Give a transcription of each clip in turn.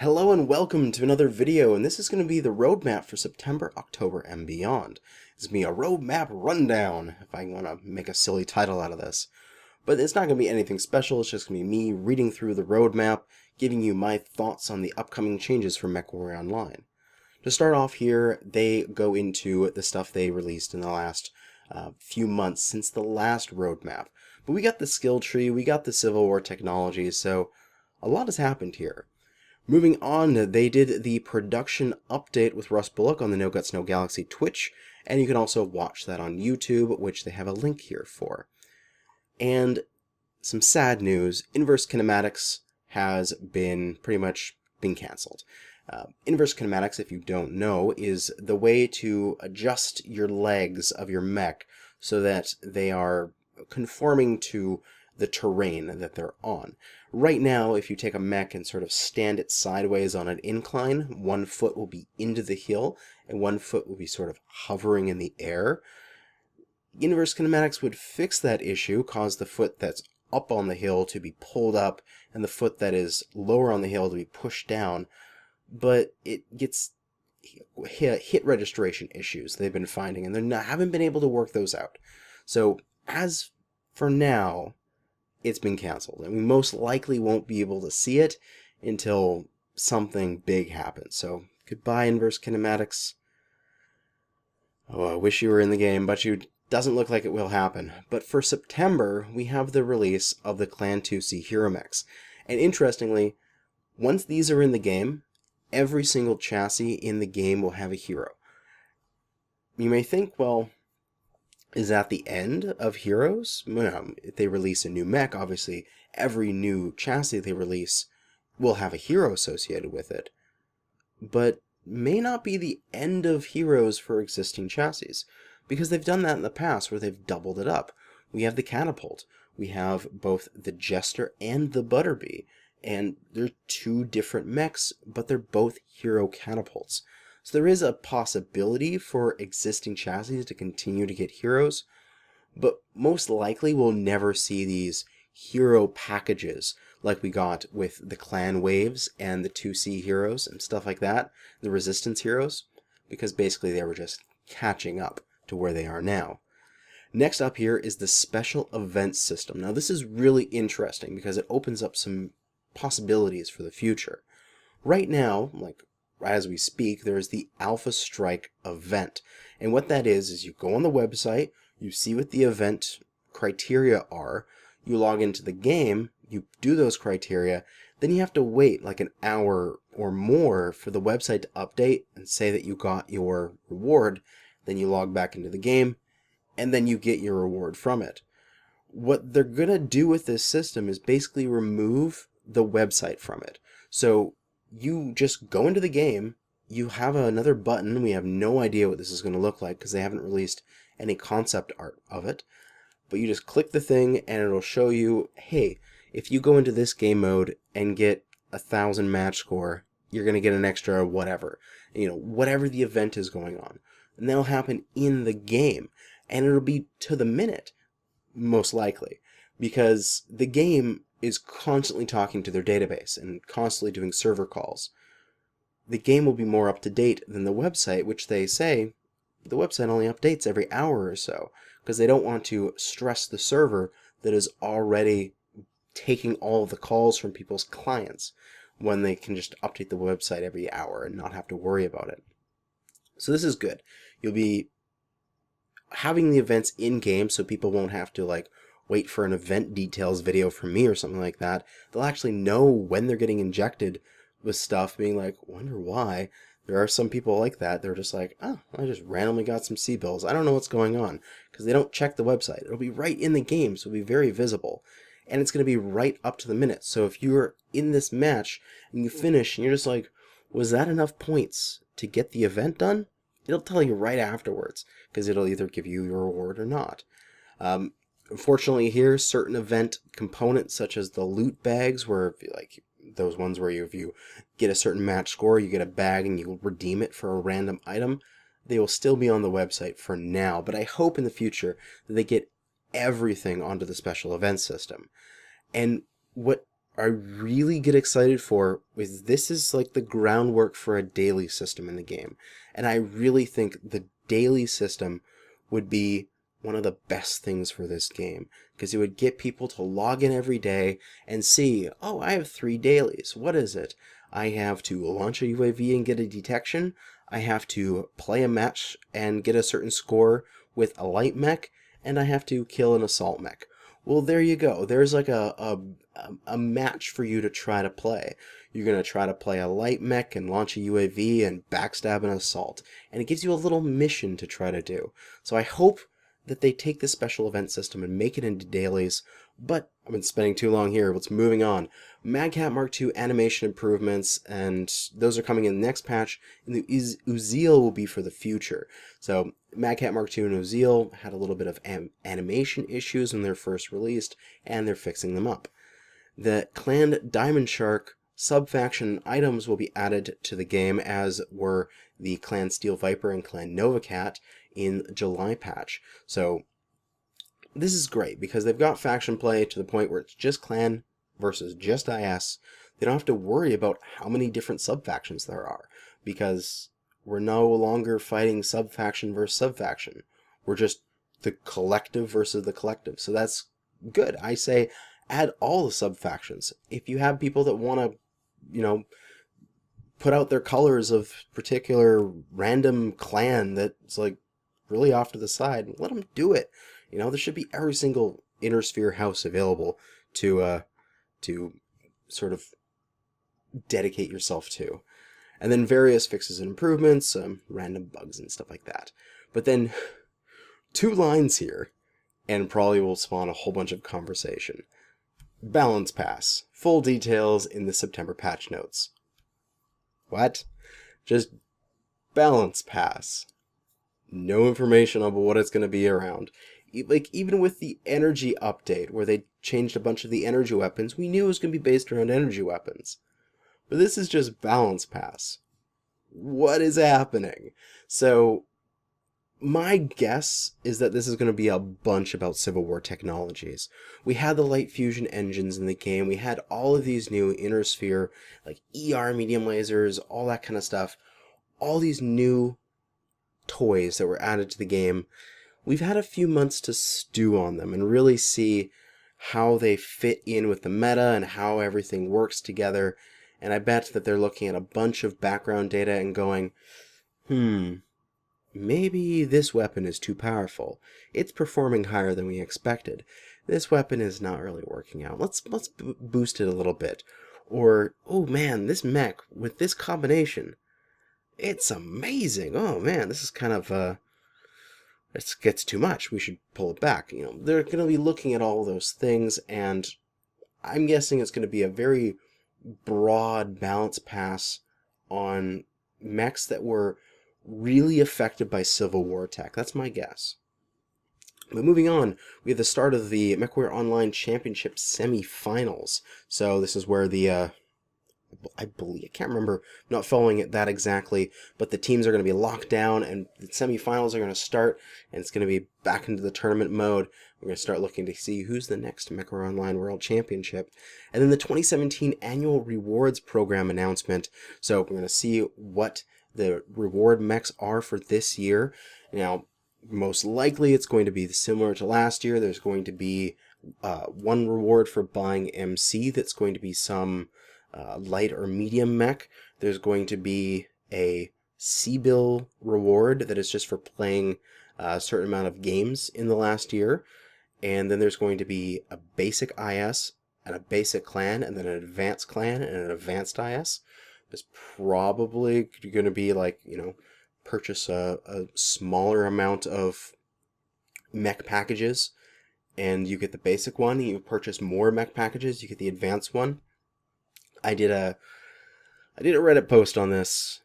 Hello and welcome to another video, and this is going to be the roadmap for September, October, and beyond. It's going to be a roadmap rundown, if I want to make a silly title out of this. But it's not going to be anything special, it's just going to be me reading through the roadmap, giving you my thoughts on the upcoming changes for MechWarrior Online. To start off here, they go into the stuff they released in the last few months since the last roadmap. But we got the skill tree, we got the Civil War technology, so a lot has happened here. Moving on, they did the production update with Russ Bullock on the No Guts No Galaxy Twitch, and you can also watch that on YouTube, which they have a link here for. And some sad news, Inverse Kinematics has pretty much been cancelled. Inverse Kinematics, if you don't know, is the way to adjust your legs of your mech so that they are conforming to the terrain that they're on. Right now, if you take a mech and sort of stand it sideways on an incline, one foot will be into the hill and one foot will be sort of hovering in the air. Inverse Kinematics would fix that issue, cause the foot that's up on the hill to be pulled up and the foot that is lower on the hill to be pushed down, but it gets hit registration issues they've been finding, and they haven't been able to work those out. So as for now, it's been canceled, and we most likely won't be able to see it until something big happens. So goodbye, Inverse Kinematics. Oh, I wish you were in the game, but it doesn't look like it will happen. But for September, we have the release of the Clan 2C Hero Mechs. And interestingly, once these are in the game, every single chassis in the game will have a hero. You may think, well, is that the end of heroes? If they release a new mech, obviously every new chassis they release will have a hero associated with it. But may not be the end of heroes for existing chassis, because they've done that in the past where they've doubled it up. We have the Catapult, we have both the Jester and the Butterbee, and they're two different mechs, but they're both hero catapults. So there is a possibility for existing chassis to continue to get heroes, but most likely we'll never see these hero packages like we got with the clan waves and the 2C heroes and stuff like that, the resistance heroes, because basically they were just catching up to where they are now. Next up here is the special events system. Now this is really interesting because it opens up some possibilities for the future. Right now, like as we speak, there is the Alpha Strike event. And what that is you go on the website, you see what the event criteria are, you log into the game, you do those criteria, then you have to wait like an hour or more for the website to update and say that you got your reward. Then you log back into the game, and then you get your reward from it. What they're going to do with this system is basically remove the website from it. So you just go into the game, you have another button, we have no idea what this is going to look like because they haven't released any concept art of it, but you just click the thing and it'll show you, hey, if you go into this game mode and get 1,000 match score, you're going to get an extra whatever, whatever the event is going on. And that'll happen in the game, and it'll be to the minute, most likely, because the game is constantly talking to their database and constantly doing server calls. The game will be more up to date than the website, which they say the website only updates every hour or so, because they don't want to stress the server that is already taking all of the calls from people's clients when they can just update the website every hour and not have to worry about it. So this is good. You'll be having the events in-game so people won't have to wait for an event details video from me or something like that. They'll actually know when they're getting injected with stuff, being like, wonder why. There are some people like that. They're just like, oh, I just randomly got some C-bills. I don't know what's going on, because they don't check the website. It'll be right in the game, so it'll be very visible. And it's going to be right up to the minute. So if you're in this match and you finish and you're just like, was that enough points to get the event done? It'll tell you right afterwards, because it'll either give you your reward or not. Unfortunately here, certain event components such as the loot bags, where those ones where if you get a certain match score, you get a bag and you redeem it for a random item, they will still be on the website for now, but I hope in the future that they get everything onto the special events system. And what I really get excited for is this is like the groundwork for a daily system in the game. And I really think the daily system would be one of the best things for this game, because it would get people to log in every day and see, oh, I have 3 dailies. What is it? I have to launch a UAV and get a detection. I have to play a match and get a certain score with a light mech, and I have to kill an assault mech. Well, there you go. There's like a match for you to try to play. You're going to try to play a light mech and launch a UAV and backstab an assault. And it gives you a little mission to try to do. So I hope that they take this special event system and make it into dailies. But I've been spending too long here. Let's moving on. Mad Cat Mark II animation improvements, and those are coming in the next patch. And the Uziel will be for the future. So Mad Cat Mark II and Uziel had a little bit of animation issues when they're first released, and they're fixing them up. The Clan Diamond Shark sub-faction items will be added to the game, as were the Clan Steel Viper and Clan Nova Cat in July patch. So this is great because they've got faction play to the point where it's just clan versus just IS. They don't have to worry about how many different sub-factions there are, because we're no longer fighting sub-faction versus sub-faction. We're just the collective versus the collective. So that's good. I say add all the sub-factions. If you have people that want to, you know, put out their colors of particular random clan that's like really off to the side, let them do it. You know, there should be every single Inner Sphere house available to sort of dedicate yourself to. And then various fixes and improvements, random bugs and stuff like that. But then 2 lines here, and probably will spawn a whole bunch of conversation. Balance Pass. Full details in the September patch notes. What? Just Balance Pass. No information on what it's going to be around. Like, even with the energy update, where they changed a bunch of the energy weapons, we knew it was going to be based around energy weapons. But this is just Balance Pass. What is happening? So, my guess is that this is going to be a bunch about Civil War technologies. We had the light fusion engines in the game. We had all of these new Inner Sphere, like ER medium lasers, all that kind of stuff. All these new toys that were added to the game. We've had a few months to stew on them and really see how they fit in with the meta and how everything works together. And I bet that they're looking at a bunch of background data and going, maybe this weapon is too powerful. It's performing higher than we expected. This weapon is not really working out. Let's boost it a little bit. Or, oh man, this mech with this combination, it's amazing. Oh man, this is kind of it gets too much. We should pull it back. You know, they're going to be looking at all those things, and I'm guessing it's going to be a very broad balance pass on mechs that were really affected by Civil War tech. That's my guess. But moving on, we have the start of the MechWarrior Online Championship semi-finals. So this is where the I believe, I can't remember, I'm not following it that exactly, but the teams are going to be locked down and the semifinals are going to start, and it's going to be back into the tournament mode. We're going to start looking to see who's the next MechWarrior Online World Championship. And then the 2017 Annual Rewards Program announcement. So we're going to see what the reward mechs are for this year. Now, most likely it's going to be similar to last year. There's going to be one reward for buying MC that's going to be some light or medium mech. There's going to be a C-bill reward that is just for playing a certain amount of games in the last year. And then there's going to be a basic IS and a basic clan, and then an advanced clan and an advanced IS. There's probably going to be, like, you know, purchase a smaller amount of mech packages and you get the basic one. You purchase more mech packages, you get the advanced one. I did a Reddit post on this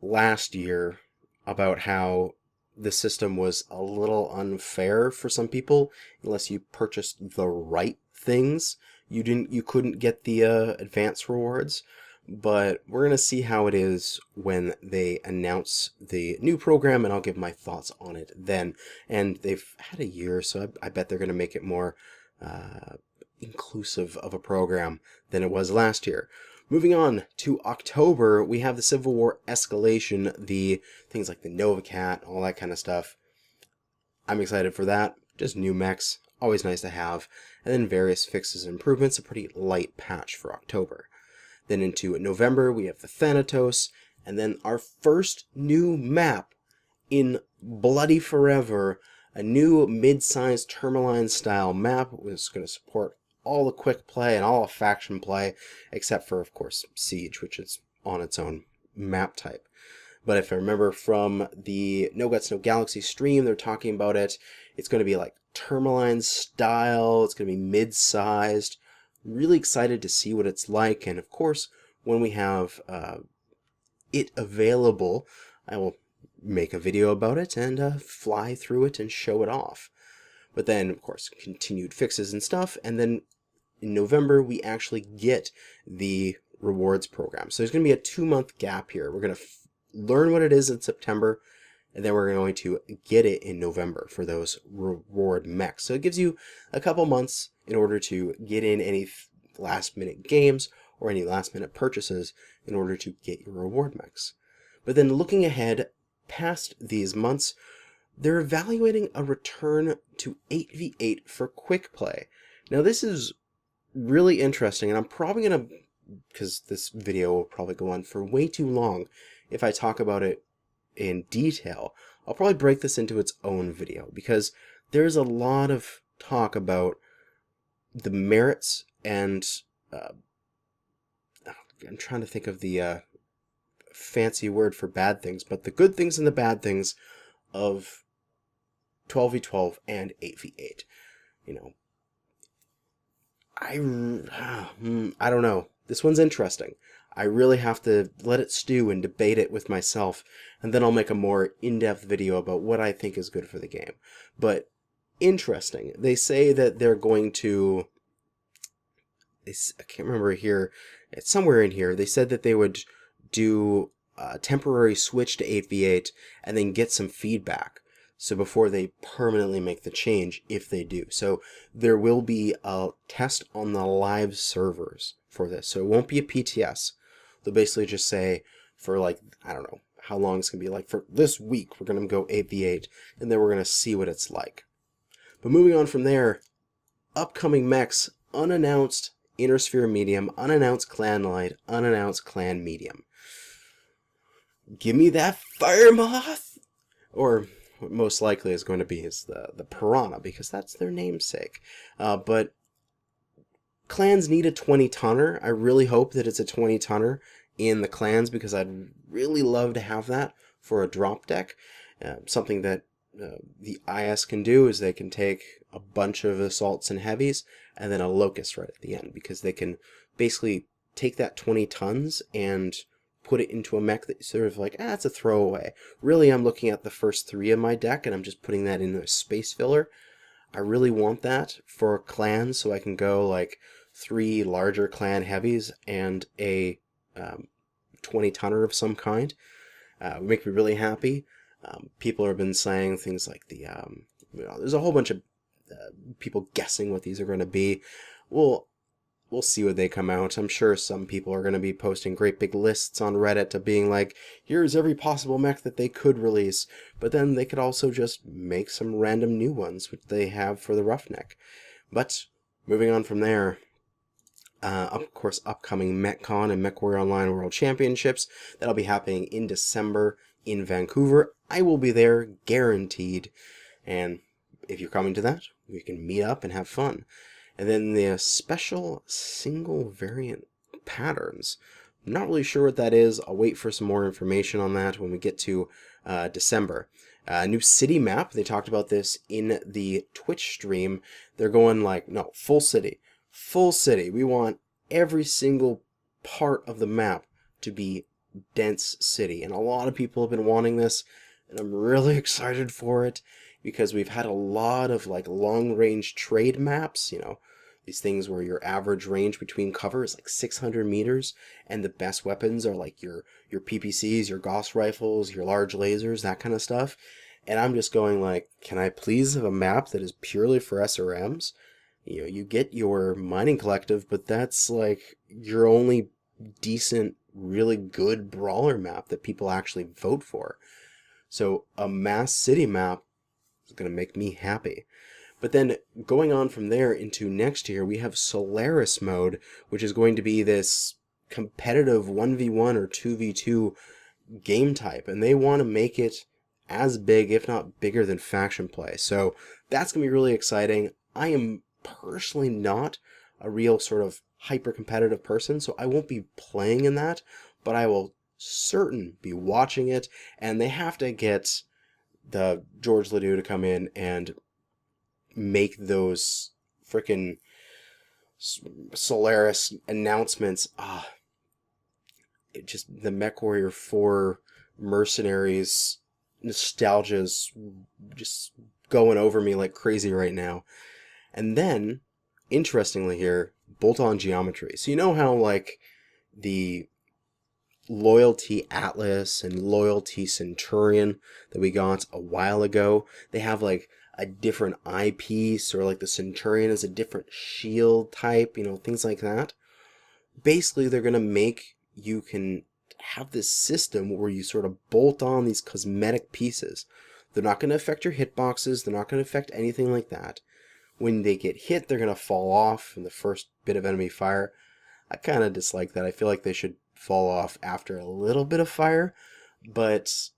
last year about how the system was a little unfair for some people. Unless you purchased the right things, you couldn't get the advanced rewards. But we're gonna see how it is when they announce the new program, and I'll give my thoughts on it then. And they've had a year, so I bet they're gonna make it more inclusive of a program than it was last year. Moving on to October, we have the Civil War escalation, the things like the NovaCat, all that kind of stuff. I'm excited for that. Just new mechs, always nice to have. And then various fixes and improvements, a pretty light patch for October. Then into November, we have the Thanatos, and then our first new map in bloody forever, a new mid-sized Tourmaline style map was going to support all the quick play and all the faction play, except for, of course, Siege, which is on its own map type. But if I remember from the No Guts No Galaxy stream, they're talking about it. It's going to be like Tourmaline style. It's going to be mid-sized. Really excited to see what it's like. And of course, when we have it available, I will make a video about it and fly through it and show it off. But then, of course, continued fixes and stuff. And then in November, we actually get the rewards program. So there's going to be a 2-month gap here. We're going to learn what it is in September, and then we're going to get it in November for those reward mechs. So it gives you a couple months in order to get in any last-minute games or any last-minute purchases in order to get your reward mechs. But then looking ahead past these months, they're evaluating a return to 8v8 for quick play. Now this is really interesting, and I'm probably going to, because this video will probably go on for way too long if I talk about it in detail, I'll probably break this into its own video, because there's a lot of talk about the merits and I'm trying to think of the fancy word for bad things, but the good things and the bad things of 12v12 and 8v8. You know, I don't know. This one's interesting. I really have to let it stew and debate it with myself, and then I'll make a more in-depth video about what I think is good for the game. But interesting. They say that they're going to, I can't remember here, it's somewhere in here, they said that they would do a temporary switch to 8v8 and then get some feedback. So before they permanently make the change, if they do. So there will be a test on the live servers for this. So it won't be a PTS. They'll basically just say for like, I don't know how long it's going to be. Like for this week, we're going to go 8v8 and then we're going to see what it's like. But moving on from there, upcoming mechs, unannounced Inner Sphere Medium, unannounced Clan Light, unannounced Clan Medium. Give me that Fire Moth! Or what most likely is going to be is the Piranha, because that's their namesake. But clans need a 20-tonner. I really hope that it's a 20-tonner in the clans, because I'd really love to have that for a drop deck. Something that the IS can do is they can take a bunch of assaults and heavies and then a locust right at the end, because they can basically take that 20 tons and put it into a mech that sort of like, it's a throwaway. Really, I'm looking at the first 3 of my deck and I'm just putting that in a space filler. I really want that for clans, so I can go like 3 larger clan heavies and a 20-tonner of some kind. Would make me really happy. People have been saying things like there's a whole bunch of people guessing what these are going to be. We'll see when they come out. I'm sure some people are going to be posting great big lists on Reddit of being like, here's every possible mech that they could release. But then they could also just make some random new ones, which they have for the Roughneck. But moving on from there, of course, upcoming MechCon and MechWarrior Online World Championships. That'll be happening in December in Vancouver. I will be there, guaranteed. And if you're coming to that, we can meet up and have fun. And then the special single variant patterns. I'm not really sure what that is. I'll wait for some more information on that when we get to December. New city map. They talked about this in the Twitch stream. They're going like, no, full city. Full city. We want every single part of the map to be dense city. And a lot of people have been wanting this, and I'm really excited for it, because we've had a lot of like long range trade maps, you know, these things where your average range between cover is like 600 meters, and the best weapons are like your PPCs, your Gauss rifles, your large lasers, that kind of stuff. And I'm just going like, can I please have a map that is purely for SRMs? You get your mining collective, but that's like your only decent, really good brawler map that people actually vote for. So a mass city map is going to make me happy. But then going on from there into next year, we have Solaris mode, which is going to be this competitive 1v1 or 2v2 game type, and they want to make it as big, if not bigger, than faction play. So that's going to be really exciting. I am personally not a real sort of hyper competitive person, so I won't be playing in that, but I will certain be watching it, and they have to get the George Ledoux to come in and make those frickin' Solaris announcements. It just, the MechWarrior 4 Mercenaries nostalgia's just going over me like crazy right now. And then, interestingly here, bolt-on geometry. So you know how like the Loyalty Atlas and Loyalty Centurion that we got a while ago, they have like a different eyepiece, or like the Centurion is a different shield type, things like that. Basically, they're going to make you can have this system where you sort of bolt on these cosmetic pieces. They're not going to affect your hitboxes. They're not going to affect anything like that. When they get hit, they're going to fall off in the first bit of enemy fire. I kind of dislike that. I feel like they should fall off after a little bit of fire, but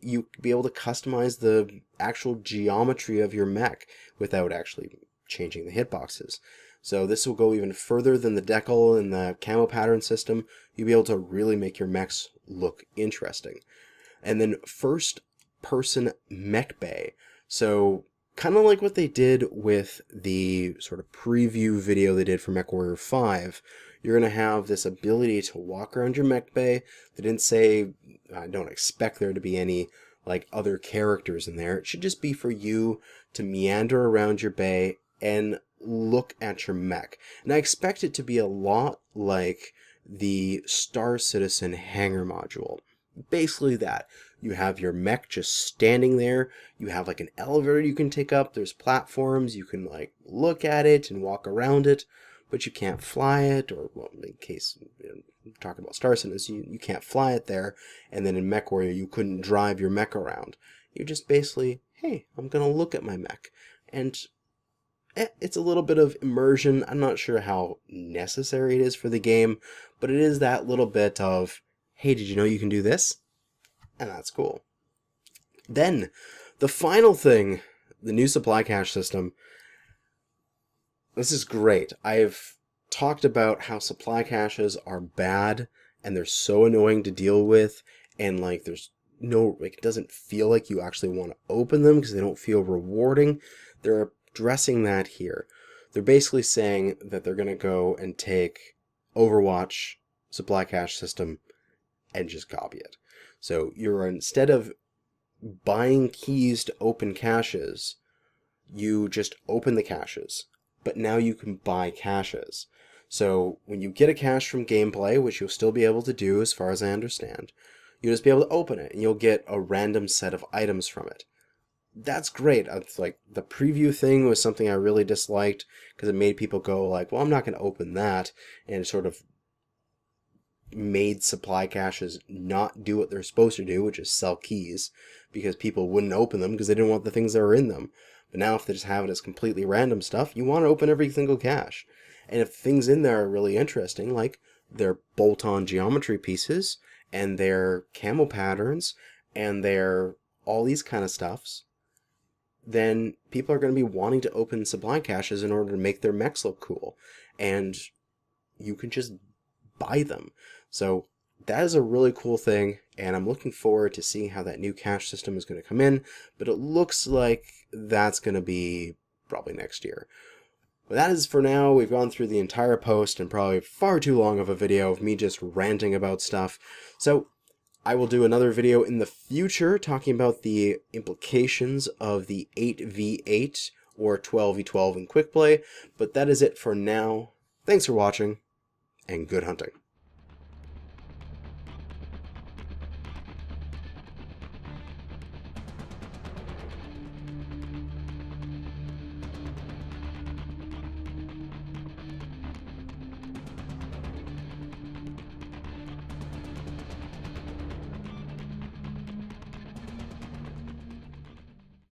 you be able to customize the actual geometry of your mech without actually changing the hitboxes. So this will go even further than the decal and the camo pattern system. You'll be able to really make your mechs look interesting. And then first person mech bay. So kind of like what they did with the sort of preview video they did for MechWarrior 5, you're going to have this ability to walk around your mech bay. They didn't say, I don't expect there to be any like other characters in there. It should just be for you to meander around your bay and look at your mech. And I expect it to be a lot like the Star Citizen hangar module. Basically that. You have your mech just standing there. You have like an elevator you can take up. There's platforms. You can like look at it and walk around it, but you can't fly it. Or, well, in case we're talking about Star Citizen, you can't fly it there. And then in MechWarrior, you couldn't drive your mech around. You just basically, hey, I'm going to look at my mech. And it's a little bit of immersion. I'm not sure how necessary it is for the game, but it is that little bit of, hey, did you know you can do this? And that's cool. Then, the final thing, the new supply cache system. This is great. I've talked about how supply caches are bad, and they're so annoying to deal with, and like there's no, like, it doesn't feel like you actually want to open them because they don't feel rewarding. They're addressing that here. They're basically saying that they're going to go and take Overwatch supply cache system and just copy it. So you're, instead of buying keys to open caches, you just open the caches. But now you can buy caches. So when you get a cache from gameplay, which you'll still be able to do as far as I understand, you'll just be able to open it and you'll get a random set of items from it. That's great. It's like the preview thing was something I really disliked because it made people go like, well, I'm not going to open that, and it sort of made supply caches not do what they're supposed to do, which is sell keys, because people wouldn't open them because they didn't want the things that were in them. But now if they just have it as completely random stuff, you want to open every single cache. And if things in there are really interesting, like their bolt-on geometry pieces and their camo patterns and their all these kind of stuffs, then people are going to be wanting to open supply caches in order to make their mechs look cool. And you can just buy them. So that is a really cool thing, and I'm looking forward to seeing how that new cache system is going to come in, but it looks like that's going to be probably next year. But that is for now. We've gone through the entire post and probably far too long of a video of me just ranting about stuff. So I will do another video in the future talking about the implications of the 8v8 or 12v12 in quick play, but that is it for now. Thanks for watching, and good hunting.